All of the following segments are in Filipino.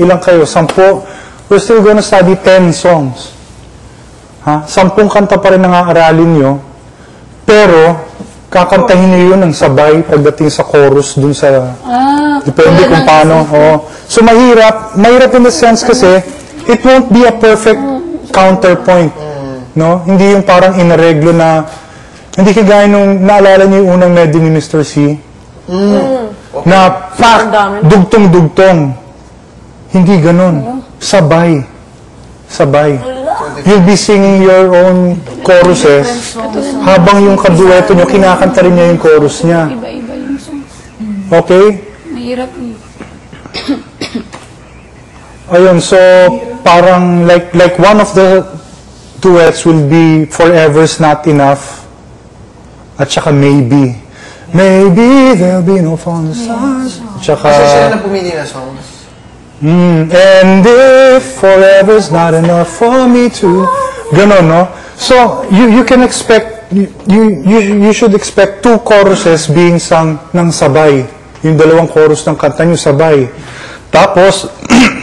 ilang kayo? 10. We're still gonna study 10 songs. Ha? 10 kanta pa rin ang aaralin nyo. Pero, kakantahin nyo yun ng sabay pagdating sa chorus dun sa... depende kung paano. So, mahirap in the sense kasi, it won't be a perfect counterpoint. No? Hindi yung parang inareglo na... Hindi kagaya nung naalala nyo yung unang medley ni Mr. C. Na dugtong-dugtong. Hindi ganun. Sabay. You'll be singing your own choruses habang yung kadueto nyo, kinakanta rin niya yung chorus niya. Iba-iba yung song. Okay? Mahirap Ayun, so parang like one of the duets will be Forever's Not Enough at saka Maybe. Maybe there'll be no falling stars. Tsaka... Kasi sila na pumili na songs. And if forever's not enough for me to... Ganon, no? So, you can expect... You should expect 2 choruses being sung ng sabay. Yung 2 chorus ng kanta nyo sabay. Tapos,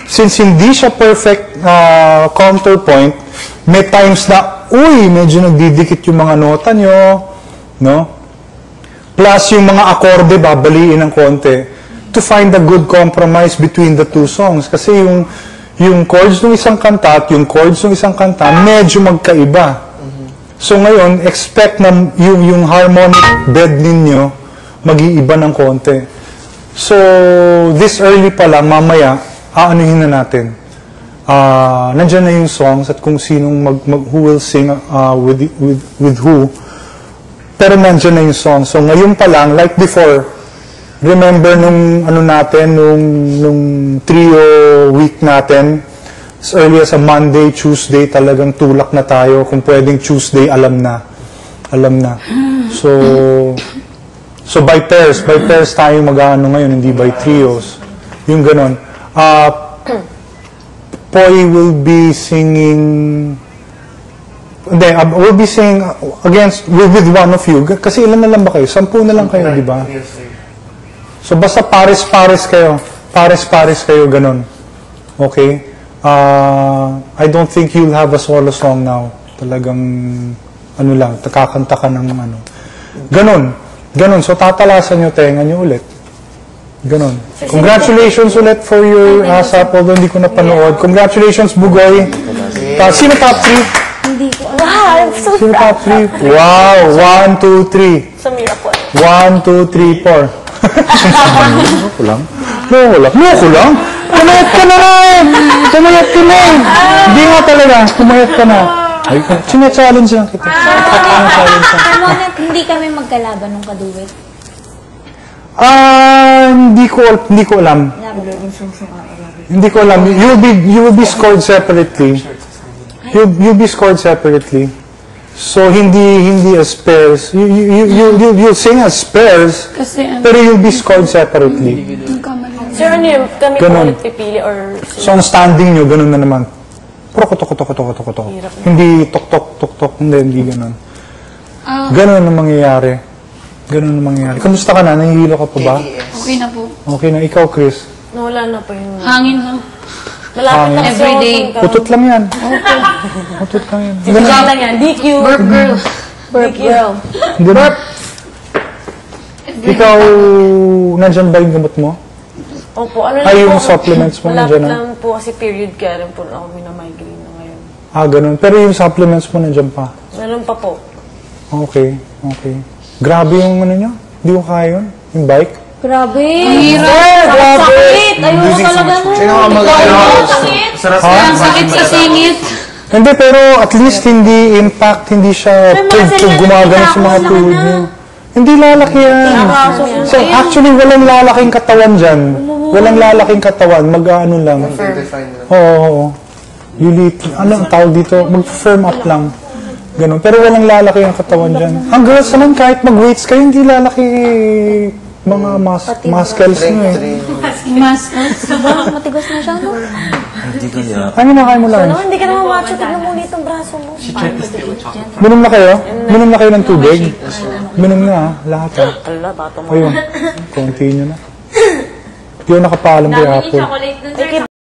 since hindi siya perfect counterpoint, may times na, medyo nagdidikit yung mga nota nyo, no? Plus, yung mga akorde, babaliin ng konti. To find a good compromise between the 2 songs. Kasi yung chords ng isang kanta at yung chords ng isang kanta, medyo magkaiba. So ngayon, expect na yung harmonic bed ninyo, mag-iiba ng konti. So, this early pa lang, mamaya, aanuhin na natin. Nandyan na yung songs at kung sinong who will sing with who. Pero nandyan na yung songs. So ngayon pa lang, like before, remember nung nung trio week natin, as early as a Monday, Tuesday, talagang tulak na tayo. Kung pwedeng Tuesday, alam na. So by pairs tayo mag-ano ngayon, hindi by trios. Yung ganon. Poy will be singing, will be singing with one of you. Kasi ilan na lang ba kayo? 10 na lang kayo, di ba? So, basta pares-pares kayo, ganun. Okay? I don't think you'll have a solo song now. Talagang, kakanta ka ng Ganun. So, tatalasan nyo, tenga nyo ulit. Ganun. Congratulations ulit for your ASAP, although hindi ko napanood. Congratulations, Bugoy. Sino top 3? Hindi ko. Wow, I'm so proud. Sino top 3? Wow, 1, 2, 3. Sa miracle. 1, 2, 3, 4. Loko lang. Pumayat ka na rin! Hindi nga talaga. Pumayat ka na. Ay, challenge lang kita. Hindi kami magkalaban nung kaduwit. Hindi ko alam. Hindi ko alam. You will be scored separately. You'll be scored separately. So, hindi as pairs. You'll sing as pairs, pero you'll be scored separately. Sir, kami po ulit pipili or... So, ang standing nyo, ganun na naman. Tok. Hindi tok. Hindi ganun. Ganun ang mangyayari. Kamusta ka na? Nahihilo ka pa ba? Okay na po. Okay na. Ikaw, Chris? Wala na po yung... Hangin lang. Malapit na Everyday. Putot lang yan. Putot lang yan. Sigla lang yan. DQ. Burp girl. Burp girl. Burp. Ikaw, nandyan ba yung gamot mo? Opo. Ano lang Ay, yung po, supplements mo nandyan na? malapit lang po kasi period kaya rin po ako minamigraine na ngayon. Ganun. Pero yung supplements mo nandyan pa? Meron pa po. Okay. Grabe yung nyo? Hindi ko kaya yun? Yung bike? Grabe. Grabe. Sakit. Ayoko talaga nun. Sino ka Ang sakit sa singit. Hindi, pero at least hindi siya gumagano sa mga tuhod niyo. Hindi lalaki yan. So, actually, walang lalaking katawan dyan. Walang lalaking katawan. Mag-ano lang. Oo. Ang tawag dito? Mag-firm up lang. Ganun. Pero walang lalaki ang katawan dyan. Ang girls naman, kahit mag-weights kayo, hindi lalaki mga muscles nyo eh. Muscles. Matigas na siya, no? Hindi kaya. Ano nakain mo lang? Hindi ka naman macho. Tignan mo ulit ang braso mo. Minom na kayo? Minom na kayo ng tubig? Minom na lahat Ala, bato mo. Ayun. Konti nyo na. Di ako nakapaalam kay Dami Apple. yung chocolate dun, sir.